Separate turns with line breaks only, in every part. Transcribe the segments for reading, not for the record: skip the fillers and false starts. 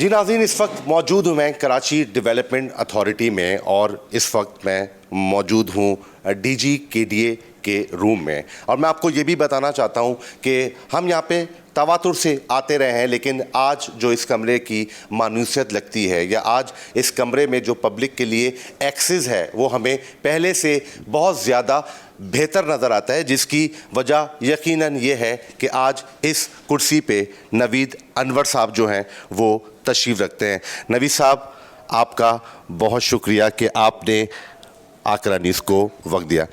जी नाज़रीन, इस वक्त मौजूद हूँ मैं कराची डेवलपमेंट अथॉरिटी में और इस वक्त मैं मौजूद हूँ डीजी केडीए के रूम में। और मैं आपको ये भी बताना चाहता हूँ कि हम यहाँ पे तवातुर से आते रहे हैं, लेकिन आज जो इस कमरे की मानूसियत लगती है या आज इस कमरे में जो पब्लिक के लिए एक्सेस है वो हमें पहले से बहुत ज़्यादा बेहतर नज़र आता है, जिसकी वजह यकीनन ये है कि आज इस कुर्सी पे नवीद अनवर साहब जो हैं वो तशरीफ़ रखते हैं। नवीद साहब, आपका बहुत शुक्रिया कि आपने आकरा न्यूज़ को वक्त दिया।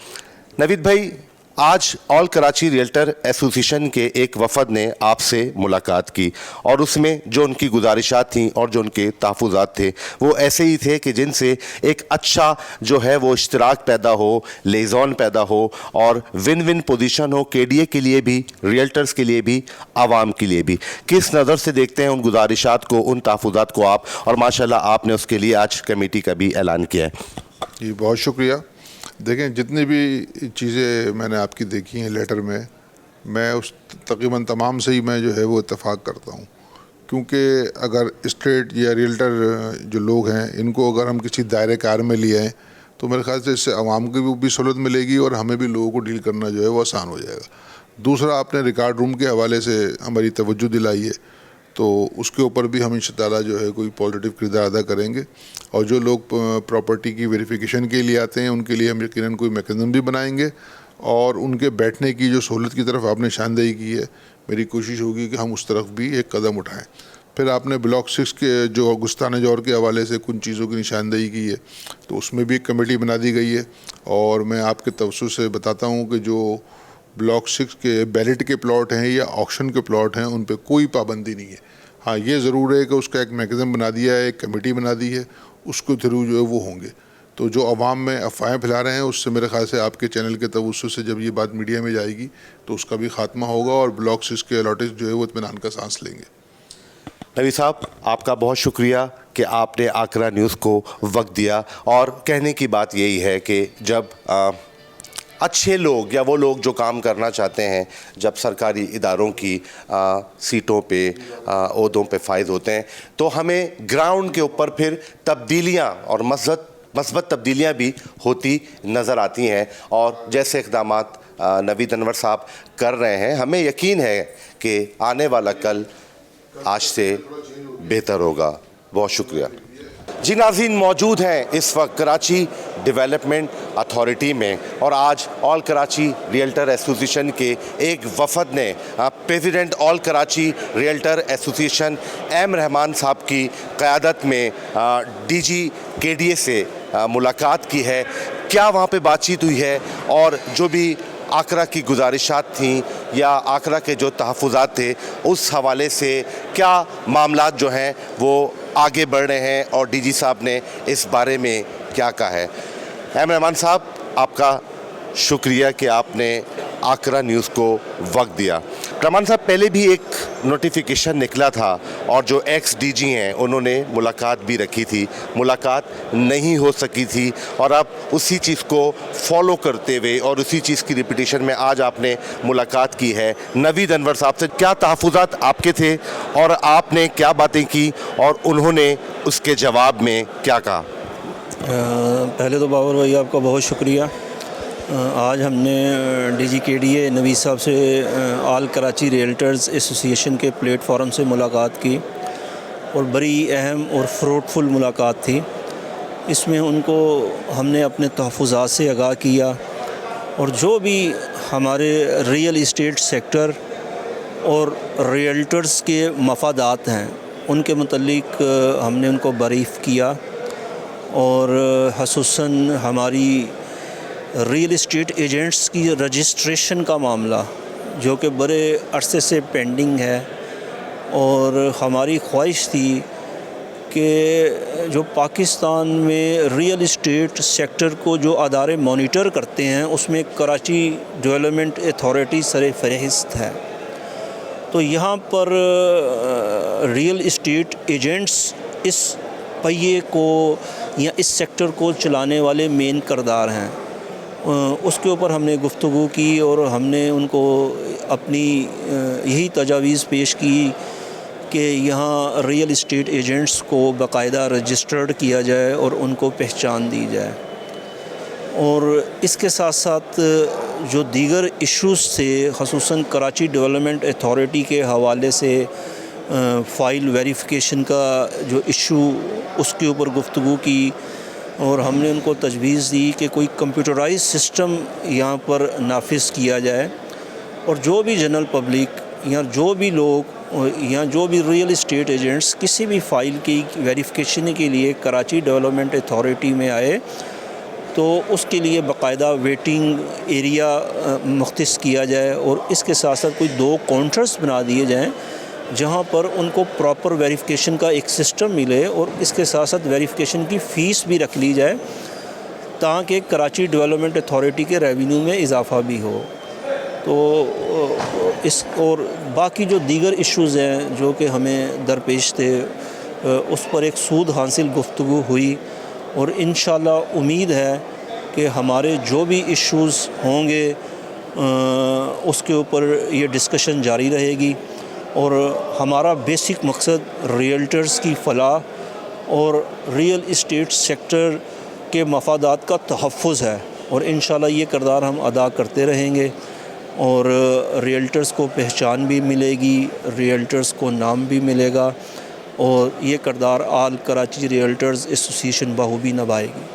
नवीद भाई, आज ऑल कराची रियल्टर एसोसिएशन के एक वफ़द ने आपसे मुलाकात की और उसमें जो उनकी गुजारिशात थीं और जो उनके तहफ़्फ़ुज़ात थे वो ऐसे ही थे कि जिनसे एक अच्छा जो है वो इश्तराक पैदा हो, लेज़ॉन पैदा हो और विन विन पोजीशन हो, केडीए के लिए भी, रियल्टर्स के लिए भी, आवाम के लिए भी। किस नज़र से देखते हैं उन गुजारिशात को, उन तहफ़्फ़ुज़ात को आप? और माशाल्लाह आपने उसके लिए आज कमेटी का भी ऐलान किया है।
जी, बहुत शुक्रिया। देखें, जितनी भी चीज़ें मैंने आपकी देखी हैं लेटर में, मैं उस तकरीबन तमाम से ही मैं जो है वो इत्तेफाक करता हूँ, क्योंकि अगर स्टेट या रियल्टर जो लोग हैं इनको अगर हम किसी दायरे कार में लिए हैं तो मेरे ख्याल से इससे आवाम को भी सहूलत मिलेगी और हमें भी लोगों को डील करना जो है वो आसान हो जाएगा। दूसरा, आपने रिकॉर्ड रूम के हवाले से हमारी तवज्जो दिलाई है, तो उसके ऊपर भी हम इंशाअल्लाह जो है कोई पॉजिटिव किरदार अदा करेंगे। और जो लोग प्रॉपर्टी की वेरिफिकेशन के लिए आते हैं उनके लिए हम यकीनन कोई मैकेनिज़्म भी बनाएंगे और उनके बैठने की जो सहूलत की तरफ आपने निशानदेही की है, मेरी कोशिश होगी कि हम उस तरफ भी एक कदम उठाएं। फिर आपने ब्लॉक 6 के जो गुस्तान जौर के हवाले से कुछ चीज़ों की निशानदेही की है, तो उसमें भी एक कमेटी बना दी गई है। और मैं आपके तवज्जुह से बताता हूँ कि जो ब्लॉक 6 के बैलेट के प्लॉट हैं या ऑक्शन के प्लॉट हैं उन पर कोई पाबंदी नहीं है। हाँ, ये ज़रूर है कि उसका एक मैकेनिज़्म बना दिया है, एक कमेटी बना दी है, उसके थ्रू जो है वो होंगे। तो जो अवाम में अफवाहें फैला रहे हैं उससे मेरे ख्याल से आपके चैनल के तवज्जुह से जब ये बात मीडिया में जाएगी तो उसका भी खात्मा होगा और ब्लॉक 6 के अलॉटेज जो है वो इत्मीनान का सांस लेंगे।
नवीद साहब, आपका बहुत शुक्रिया कि आपने आकरा न्यूज़ को वक्त दिया। और कहने की बात यही है कि जब अच्छे लोग या वो लोग जो काम करना चाहते हैं, जब सरकारी इदारों की सीटों पे, ओहदों पे फाइज होते हैं, तो हमें ग्राउंड के ऊपर फिर तब्दीलियाँ और मस्बत तब्दीलियाँ भी होती नज़र आती हैं। और जैसे इक़दामात नवीद अनवर साहब कर रहे हैं, हमें यकीन है कि आने वाला कल आज से बेहतर होगा। बहुत शुक्रिया। जी नाज़रीन, मौजूद हैं इस वक्त कराची डेवलपमेंट अथॉरिटी में और आज ऑल कराची रियल्टर एसोसिएशन के एक वफ़द ने president all Karachi realtor association M Rahman साहब की क़यादत में डीजी केडीए से मुलाकात की है। क्या वहाँ पे बातचीत हुई है और जो भी आकरा की गुजारिशात थीं या आकरा के जो तहफ़्फ़ुज़ात थे उस हवाले से क्या मामलात जो हैं वो आगे बढ़ रहे हैं और डीजी साहब ने इस बारे में क्या कहा है। एम रहमान साहब, आपका शुक्रिया कि आपने आकरा न्यूज़ को वक्त दिया। रहमान साहब, पहले भी एक नोटिफिकेशन निकला था और जो एक्स डीजी हैं उन्होंने मुलाकात भी रखी थी, मुलाकात नहीं हो सकी थी और अब उसी चीज़ को फॉलो करते हुए और उसी चीज़ की रिपीटिशन में आज आपने मुलाकात की है नवीद अनवर साहब से। क्या तहफ़्फ़ुज़ात आपके थे और आपने क्या बातें की और उन्होंने उसके जवाब में क्या कहा?
पहले तो बाबर भाई आपका बहुत शुक्रिया। आज हमने डीजी केडीए नवीद साहब से ऑल कराची रियल्टर्स एसोसिएशन के प्लेटफॉर्म से मुलाकात की और बड़ी अहम और फ्रूटफुल मुलाकात थी। इसमें उनको हमने अपने तहफ़्फ़ुज़ात से आगाह किया और जो भी हमारे रियल इस्टेट सेक्टर और रियल्टर्स के मफादात हैं उनके मुतल्लिक हमने उनको ब्रीफ़ किया और ख़ुसूसन हमारी रियल इस्टेट एजेंट्स की रजिस्ट्रेशन का मामला जो कि बड़े अरसे से पेंडिंग है और हमारी ख्वाहिश थी कि जो पाकिस्तान में रियल इस्टेट सेक्टर को जो अदारे मॉनिटर करते हैं उसमें कराची डेवलपमेंट अथॉरिटी सर फहरिस्त है। तो यहाँ पर रियल इस्टेट एजेंट्स इस पहिए को या इस सेक्टर को चलाने वाले मेन किरदार हैं। उसके ऊपर हमने गुफ्तगू की और हमने उनको अपनी यही तजावीज़ पेश की कि यहाँ रियल इस्टेट एजेंट्स को बाकायदा रजिस्टर्ड किया जाए और उनको पहचान दी जाए। और इसके साथ साथ जो दीगर इश्यूज़ थे, ख़ुसूसन कराची डेवलपमेंट अथॉरिटी के हवाले से फ़ाइल वेरिफ़िकेशन का जो इशू, उसके ऊपर गुफ्तगू की और हमने उनको तजवीज़ दी कि कोई कंप्यूटराइज सिस्टम यहाँ पर नाफिज किया जाए और जो भी जनरल पब्लिक या जो भी लोग या जो भी रियल इस्टेट एजेंट्स किसी भी फ़ाइल की वेरिफ़िकेशन के लिए कराची डेवलपमेंट अथॉरिटी में आए तो उसके लिए बाकायदा वेटिंग एरिया मुख्तस किया जाए और इसके साथ साथ कोई 2 काउंटर्स बना दिए जाएँ जहाँ पर उनको प्रॉपर वेरिफ़िकेशन का एक सिस्टम मिले और इसके साथ साथ वेरिफ़िकेशन की फ़ीस भी रख ली जाए ताकि कराची डेवलपमेंट अथॉरिटी के रेवेन्यू में इजाफ़ा भी हो। तो इस और बाकी जो दीगर इश्यूज़ हैं जो कि हमें दरपेश थे, उस पर एक सूद हासिल गुफ्तगू हुई और इंशाअल्लाह उम्मीद है कि हमारे जो भी इश्यूज़ होंगे उसके ऊपर ये डिस्कशन जारी रहेगी और हमारा बेसिक मकसद रियल्टर्स की फ़लाह और रियल इस्टेट सेक्टर के मफादात का तहफ़्फ़ुज़ है और इंशाअल्लाह ये किरदार हम अदा करते रहेंगे और रियल्टर्स को पहचान भी मिलेगी, रियल्टर्स को नाम भी मिलेगा और ये किरदार आल कराची रियल्टर्स एसोसिएशन बखूबी निभाएगी।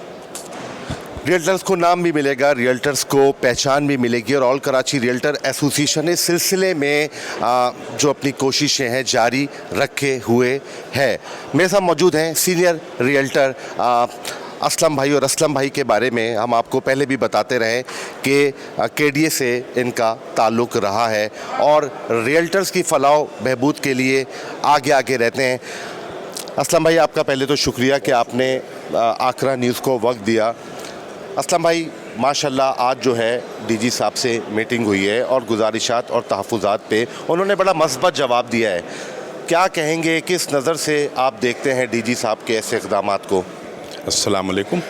रियल्टर्स को नाम भी मिलेगा, रियल्टर्स को पहचान भी मिलेगी और ऑल कराची रियल्टर एसोसिएशन इस सिलसिले में जो अपनी कोशिशें हैं जारी रखे हुए है। मेरे साथ मौजूद हैं सीनियर रियल्टर असलम भाई और असलम भाई के बारे में हम आपको पहले भी बताते रहे कि केडीए से इनका ताल्लुक़ रहा है और रियल्टर्स की फ़लाह बहबूद के लिए आगे आगे रहते हैं। असलम भाई, आपका पहले तो शुक्रिया कि आपने आकरा न्यूज़ को वक्त दिया। असलम भाई, माशाल्लाह आज जो है डीजी साहब से मीटिंग हुई है और गुजारिशात और तहफ़्फ़ुज़ात पे उन्होंने बड़ा मस्बत जवाब दिया है। क्या कहेंगे, किस नज़र से आप देखते हैं डीजी साहब के ऐसे इक़दामात को?
अस्सलाम वालेकुम।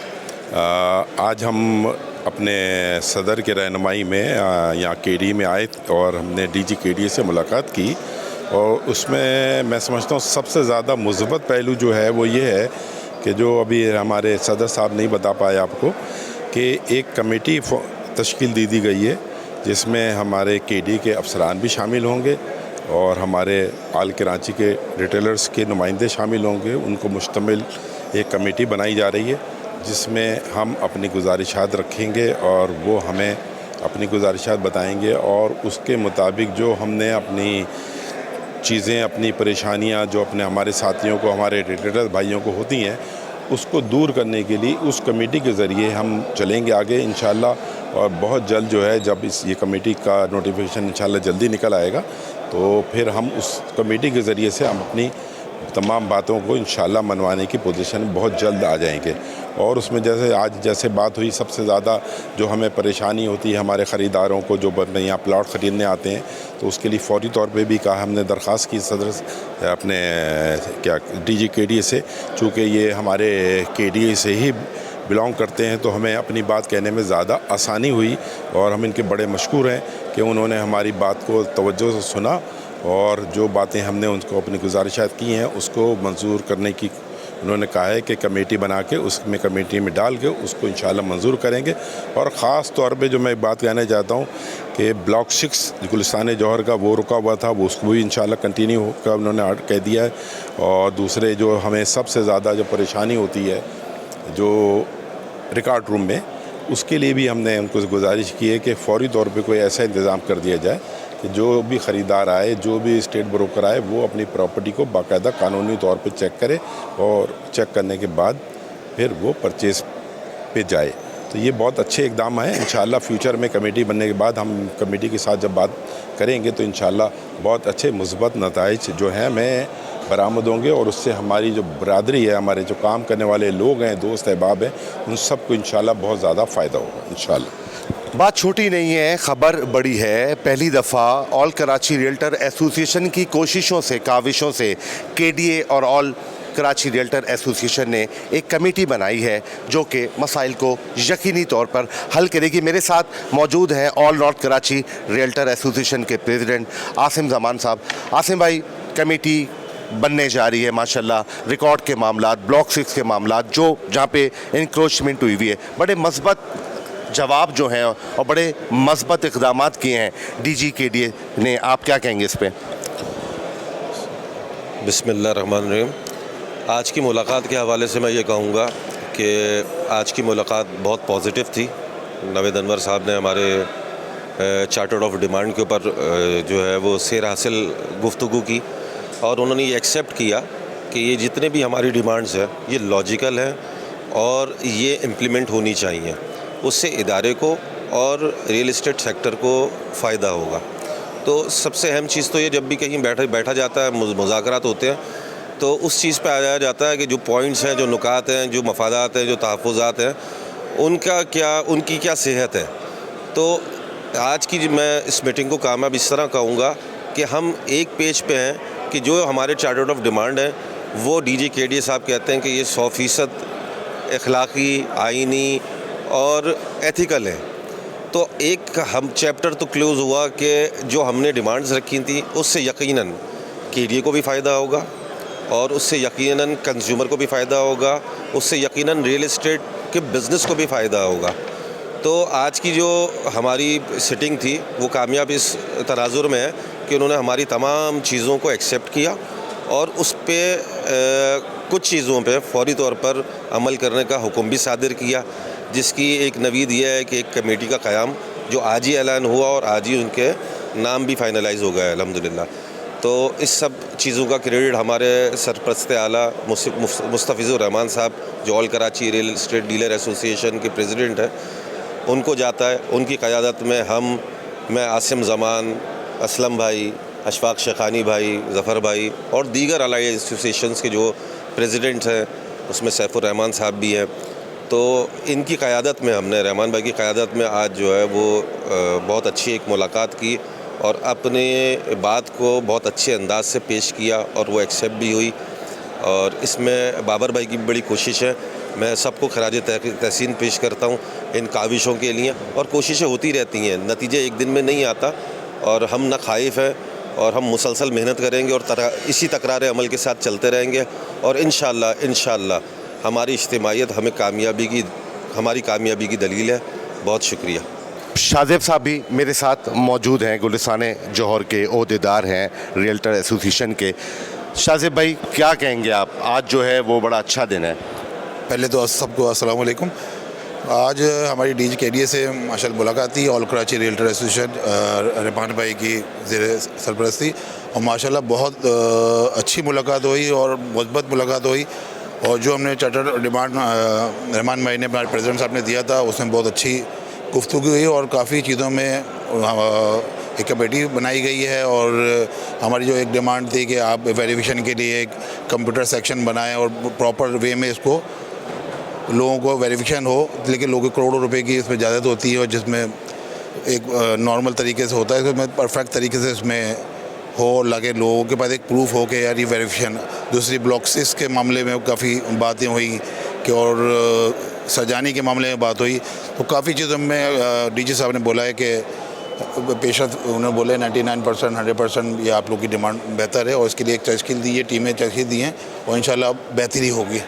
आज हम अपने सदर के रहनुमाई में यहाँ केडी में आए और हमने डीजी केडी से मुलाकात की और उसमें मैं समझता हूँ सबसे ज़्यादा मुस्बत पहलू जो है वो ये है कि जो अभी हमारे सदर साहब नहीं बता पाए आपको कि एक कमेटी तश्कील दी गई है जिसमें हमारे केडी के अफसरान भी शामिल होंगे और हमारे आल कराची के रिटेलर्स के नुमाइंदे शामिल होंगे। उनको मुश्तमिल एक कमेटी बनाई जा रही है जिसमें हम अपनी गुजारिशात रखेंगे और वो हमें अपनी गुजारिशात बताएंगे और उसके मुताबिक जो हमने अपनी चीज़ें, अपनी परेशानियां जो अपने हमारे साथियों को, हमारे रिटेलर भाइयों को होती हैं, उसको दूर करने के लिए उस कमेटी के ज़रिए हम चलेंगे आगे इंशाअल्लाह। और बहुत जल्द जो है जब ये कमेटी का नोटिफिकेशन इंशाअल्लाह जल्दी निकल आएगा तो फिर हम उस कमेटी के ज़रिए से हम अपनी तमाम बातों को इंशाअल्लाह मनवाने की पोजीशन में बहुत जल्द आ जाएंगे। और उसमें जैसे बात हुई, सबसे ज़्यादा जो हमें परेशानी होती है हमारे ख़रीदारों को जो यहाँ प्लॉट ख़रीदने आते हैं, तो उसके लिए फ़ौरी तौर पे भी कहा, हमने दरख्वास्त की सदर अपने डीजी केडीए से, चूँकि ये हमारे केडीए से ही बिलोंग करते हैं तो हमें अपनी बात कहने में ज़्यादा आसानी हुई और हम इनके बड़े मशकूर हैं कि उन्होंने हमारी बात को तवज्जो से सुना और जो बातें हमने उनको अपनी गुजारिशात की हैं उसको मंजूर करने की उन्होंने कहा है कि कमेटी बना के उसमें कमेटी में डाल के उसको इंशाअल्लाह मंजूर करेंगे। और ख़ास तौर पे जो मैं बात कहना चाहता हूँ कि ब्लॉक 6 गुलिस्तान जौहर का वो रुका हुआ था, वो उसको भी इंशाअल्लाह कंटिन्यू होकर उन्होंने कह दिया है। और दूसरे जो हमें सबसे ज़्यादा जो परेशानी होती है जो रिकॉर्ड रूम में, उसके लिए भी हमने उनको गुजारिश की है कि फ़ौरी तौर पे कोई ऐसा इंतज़ाम कर दिया जाए कि जो भी ख़रीदार आए, जो भी स्टेट ब्रोकर आए, वो अपनी प्रॉपर्टी को बाकायदा कानूनी तौर पे चेक करे और चेक करने के बाद फिर वो परचेज़ पे जाए। तो ये बहुत अच्छे इक़दाम है। इंशाअल्लाह फ्यूचर में कमेटी बनने के बाद हम कमेटी के साथ जब बात करेंगे तो इंशाअल्लाह बहुत अच्छे मुस्बत नताइज जो हैं मैं बरामद होंगे और उससे हमारी जो बरादरी है, हमारे जो काम करने वाले लोग हैं, दोस्त अहबाब हैं, उन सबको इंशाअल्लाह बहुत ज़्यादा फ़ायदा होगा इंशाअल्लाह।
बात छोटी नहीं है, ख़बर बड़ी है। पहली दफ़ा ऑल कराची रियल्टर एसोसिएशन की कोशिशों से, काविशों से केडीए और ऑल कराची रियल्टर एसोसिएशन ने एक कमेटी बनाई है जो कि मसाइल को यकीनी तौर पर हल करेगी। मेरे साथ मौजूद हैं all north Karachi realtor association के प्रेसिडेंट आसिम ज़मान साहब। आसिम भाई, कमेटी बनने जा रही है माशाल्लाह, रिकॉर्ड के मामलात, ब्लॉक 6 के मामलात जो जहाँ पे इंक्रोचमेंट हुई हुई है, बड़े मस्बत जवाब जो हैं और बड़े मस्बत इक़दामात किए हैं DGKDA ने, आप क्या कहेंगे इस पर?
बिस्मिल्लाहिर्रहमानिर्रहीम। आज की मुलाकात के हवाले से मैं ये कहूँगा कि आज की मुलाकात बहुत पॉजिटिव थी। नावेद अनवर साहब ने हमारे चार्टर ऑफ डिमांड के ऊपर जो है वो सैर हासिल गुफ्तगू की और उन्होंने ये एक्सेप्ट किया कि ये जितने भी हमारी डिमांड्स हैं ये लॉजिकल हैं और ये इम्प्लीमेंट होनी चाहिए। उससे इदारे को और रियल इस्टेट सेक्टर को फ़ायदा होगा। तो सबसे अहम चीज़ तो ये, जब भी कहीं बैठा जाता है, मुज़ाकरात होते हैं, तो उस चीज़ पे आया जाता है कि जो पॉइंट्स हैं, जो नुकात हैं, जो मफादात हैं, जो तहफ़्फ़ुज़ात हैं, उनकी क्या सेहत है। तो आज की मैं इस मीटिंग को कामयाब इस तरह कहूँगा कि हम एक पेज पे हैं कि जो हमारे चार्टर ऑफ डिमांड है वो DGKDA साहब कहते हैं कि ये 100% अखलाकी, आइनी और एथिकल है। तो एक हम चैप्टर तो क्लोज़ हुआ कि जो हमने डिमांड्स रखी थी उससे यकीनन KDA को भी फ़ायदा होगा और उससे यकीनन कंज्यूमर को भी फ़ायदा होगा, उससे यकीनन रियल इस्टेट के बिज़नेस को भी फ़ायदा होगा। तो आज की जो हमारी सिटिंग थी वो कामयाब इस तनाजुर में है कि उन्होंने हमारी तमाम चीज़ों को एक्सेप्ट किया और उस पे कुछ चीज़ों पे फ़ौरी तौर पर अमल करने का हुक्म भी सादिर किया, जिसकी एक नवीद यह है कि एक कमेटी का क़याम जो आज ही ऐलान हुआ और आज ही उनके नाम भी फाइनलाइज़ हो गया अल्हम्दुलिल्लाह। तो इस सब चीज़ों का क्रेडिट हमारे सरपरस्त आला मुस्तफ़िज़ुर रहमान साहब, जो all Karachi real estate dealer association के प्रेसिडेंट हैं, उनको जाता है। उनकी क़यादत में मैं आसिम ज़मान, असलम भाई, अशफाक शेखानी भाई, ज़फ़र भाई और दीगर अलाई एसोसिएशंस के जो प्रेसिडेंट हैं, उसमें सैफुर रहमान साहब भी हैं। तो इनकी क़यादत में, हमने रहमान भाई की क़यादत में आज जो है वो बहुत अच्छी एक मुलाकात की और अपने बात को बहुत अच्छे अंदाज से पेश किया और वो एक्सेप्ट भी हुई। और इसमें बाबर भाई की बड़ी कोशिश है। मैं सबको खराज तहसीन पेश करता हूँ इन काविशों के लिए, और कोशिशें होती रहती हैं, नतीजे एक दिन में नहीं आता और हम न खाइफ हैं और हम मुसलसल मेहनत करेंगे और इसी तकरार अमल के साथ चलते रहेंगे और इंशाअल्लाह हमारी इज्तिमाइयत हमारी कामयाबी की दलील है। बहुत शुक्रिया।
शाहज़ेब साहब भी मेरे साथ मौजूद हैं, गुलिस्तान जौहर के ओहदेदार हैं रियल्टर एसोसिएशन के। शाहज़ेब भाई क्या कहेंगे आप, आज जो है वो बड़ा अच्छा दिन है?
पहले तो सबको अस्सलाम वालेकुम। आज हमारी DGKDA से माशाल्लाह मुलाकात थी, all Karachi realtor association Rahman भाई की ज़ेर सरपरस्ती, और माशाल्लाह बहुत अच्छी मुलाकात हुई और मुस्बत मुलाकात हुई। और जो हमने चार्टर डिमांड रहमान भाई ने, हमारे प्रेसिडेंट साहब ने दिया था, उसमें बहुत अच्छी गुफ्तगू हुई और काफ़ी चीज़ों में एक कमेटी बनाई गई है। और हमारी जो एक डिमांड थी कि आप वेरिफिकेशन के लिए एक कंप्यूटर सेक्शन बनाएं और प्रॉपर वे में इसको लोगों को वेरिफिकेशन हो, लेकिन लोगों को करोड़ों रुपए की इसमें ज़्यादा होती है और जिसमें एक नॉर्मल तरीके से होता है, इसमें परफेक्ट तरीके से इसमें हो, लगे लोगों के पास एक प्रूफ हो कि यार ये वेरिफिकेशन। दूसरी ब्लॉक 6 के मामले में काफ़ी बातें हुई कि और सजाने के मामले में बात हुई। तो काफ़ी चीज़ों में DG साहब ने बोला है कि पेशत उन्होंने बोले 99% 100% ये आप लोग की डिमांड बेहतर है और इसके लिए एक तश्कील दी है, टीमें तश्कील दी हैं और इंशाल्लाह बेहतरी होगी।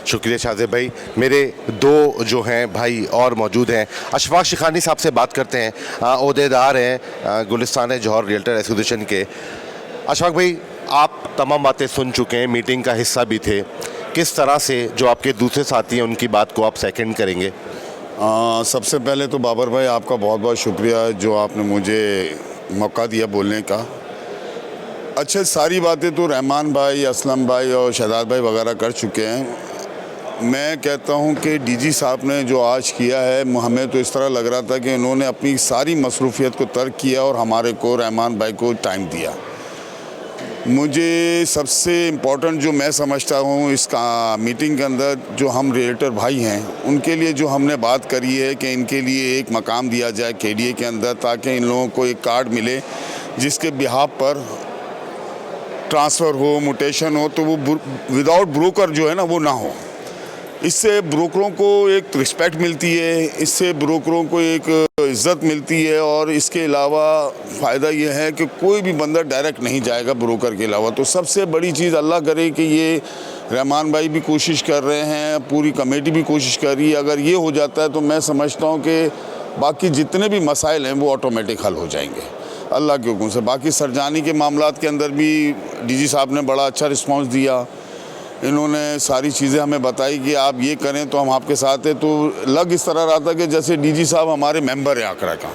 शुक्रिया शाहज़ेब भाई। मेरे दो जो हैं भाई और मौजूद हैं, अशफाक शेखानी साहब से बात करते हैं, ओहदेदार हैं गुलिस्तान जौहर रियल्टर एसोसिएशन के। अशफाक भाई, आप तमाम बातें सुन चुके हैं, मीटिंग का हिस्सा भी थे, किस तरह से जो आपके दूसरे साथी हैं उनकी बात को आप सेकंड करेंगे?
सबसे पहले तो बाबर भाई आपका बहुत बहुत शुक्रिया जो आपने मुझे मौका दिया बोलने का। अच्छा, सारी बातें तो रहमान भाई, असलम भाई और शहजाद भाई वगैरह कर चुके हैं। मैं कहता हूं कि DG साहब ने जो आज किया है, हमें तो इस तरह लग रहा था कि उन्होंने अपनी सारी मसरूफियत को तर्क किया और हमारे को, रहमान भाई को टाइम दिया। मुझे सबसे इम्पोर्टेंट जो मैं समझता हूँ इस मीटिंग के अंदर, जो हम रियल्टर भाई हैं उनके लिए जो हमने बात करी है कि इनके लिए एक मकाम दिया जाए KDA के अंदर, ताकि इन लोगों को एक कार्ड मिले जिसके बिहाफ पर ट्रांसफ़र हो, म्यूटेशन हो, तो वो विदाउट ब्रोकर जो है ना वो ना हो। इससे ब्रोकरों को एक रिस्पेक्ट मिलती है, इससे ब्रोकरों को एक इज़्ज़त मिलती है। और इसके अलावा फ़ायदा ये है कि कोई भी बंदा डायरेक्ट नहीं जाएगा ब्रोकर के अलावा। तो सबसे बड़ी चीज़ अल्लाह करे कि ये रहमान भाई भी कोशिश कर रहे हैं, पूरी कमेटी भी कोशिश कर रही है। अगर ये हो जाता है तो मैं समझता हूँ कि बाकी जितने भी मसाइल हैं वो ऑटोमेटिक हल हो जाएंगे अल्लाह के हुक्म से। बाकी सरजानी के मामलात के अंदर भी डीजी साहब ने बड़ा अच्छा रिस्पांस दिया। इन्होंने सारी चीज़ें हमें बताई कि आप ये करें तो हम आपके साथ हैं। तो लग इस तरह रहा था कि जैसे डीजी साहब हमारे मेंबर हैं आकरा का।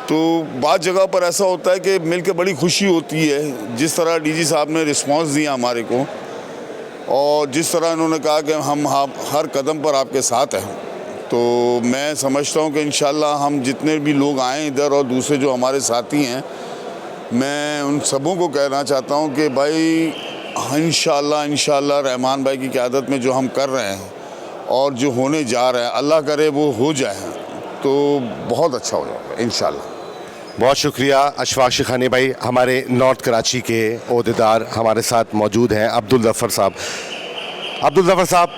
तो बाद जगह पर ऐसा होता है कि मिल के बड़ी खुशी होती है। जिस तरह डीजी साहब ने रिस्पांस दिया हमारे को और जिस तरह इन्होंने कहा कि हम हर कदम पर आपके साथ हैं, तो मैं समझता हूँ कि इंशाल्लाह हम जितने भी लोग आए इधर और दूसरे जो हमारे साथी हैं, मैं उन सबों को कहना चाहता हूँ कि भाई इंशाल्लाह रहमान भाई की क़यादत में जो हम कर रहे हैं और जो होने जा रहा है, अल्लाह करे वो हो जाए तो बहुत अच्छा हो जाएगा इंशाल्लाह।
बहुत शुक्रिया अशफाक शिखानी भाई। हमारे नॉर्थ कराची के ओहदेदार हमारे साथ मौजूद हैं, अब्दुल ज़फ़र साहब। अब्दुल ज़फ़र साहब,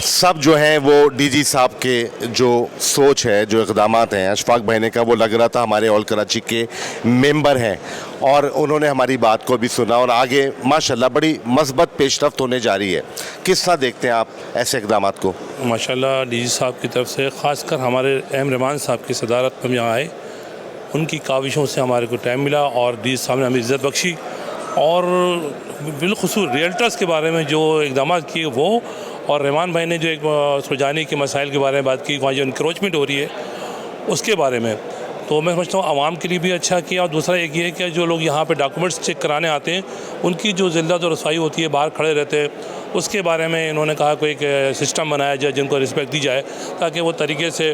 सब जो हैं वो डीजी साहब के जो सोच है, जो इक़दामात हैं, अशफाक भाई ने कहा वो लग रहा था हमारे ऑल कराची के मेंबर हैं और उन्होंने हमारी बात को भी सुना और आगे माशाल्लाह बड़ी मस्बत पेशरफ्त होने जा रही है। किस तरह देखते हैं आप ऐसे इक़दामात को?
माशाल्लाह डीजी साहब की तरफ से ख़ासकर हमारे एम रहमान साहब की सदारत में हम यहाँ आए, उनकी काविशों से हमारे को टाइम मिला और डीजी साहब ने हमें इज़्ज़त बख्शी और बिलखुसूस रियल्टर्स के बारे में जो इक़दाम किए वो, और रहमान भाई ने जो एक सुलझाने के मसाइल के बारे में बात की, वहाँ जो इंक्रोचमेंट हो रही है उसके बारे में, तो मैं समझता हूँ आवाम के लिए भी अच्छा किया। और दूसरा एक ये है कि जो लोग यहाँ पे डॉक्यूमेंट्स चेक कराने आते हैं उनकी जो ज़िल्लत और रसवाई होती है, बाहर खड़े रहते हैं, उसके बारे में इन्होंने कहा कोई एक सिस्टम बनाया जाए जिनको रिस्पेक्ट दी जाए ताकि वो तरीके से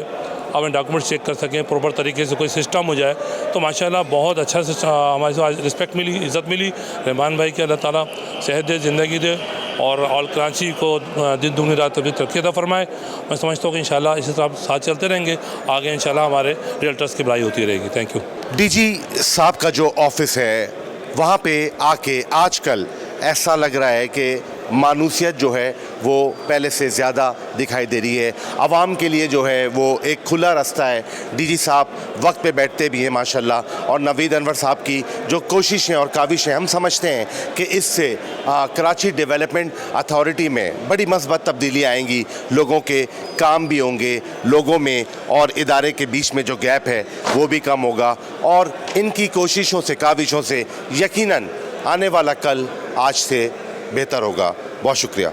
अपने डॉक्यूमेंट्स चेक कर सकें, प्रॉपर तरीके से कोई सिस्टम हो जाए। तो माशाल्लाह बहुत अच्छा हमारे साथ रिस्पेक्ट मिली, इज़्ज़त मिली। रहमान भाई के अल्लाह ताला सेहत दे, ज़िंदगी दे और ऑल कराची को दिन दुगनी रात तभी तरक्की अता फरमाए। मैं समझता हूँ कि इंशाल्लाह इसी तरह साथ चलते रहेंगे, आगे इंशाल्लाह हमारे रियल्टर्स की भलाई होती रहेगी। Thank you.
डीजी साहब का जो ऑफिस है वहाँ पे आके आजकल ऐसा लग रहा है कि मानूसियत जो है वो पहले से ज़्यादा दिखाई दे रही है। आवाम के लिए जो है वो एक खुला रास्ता है। डीजी साहब वक्त पे बैठते भी हैं माशाल्लाह, और नवीद अनवर साहब की जो कोशिशें और काविशें, हम समझते हैं कि इससे कराची डेवलपमेंट अथॉरिटी में बड़ी मस्बत तब्दीली आएंगी, लोगों के काम भी होंगे, लोगों में और इदारे के बीच में जो गैप है वो भी कम होगा और इनकी कोशिशों से, काविशों से यकीनन आने वाला कल आज से बेहतर होगा। बहुत शुक्रिया।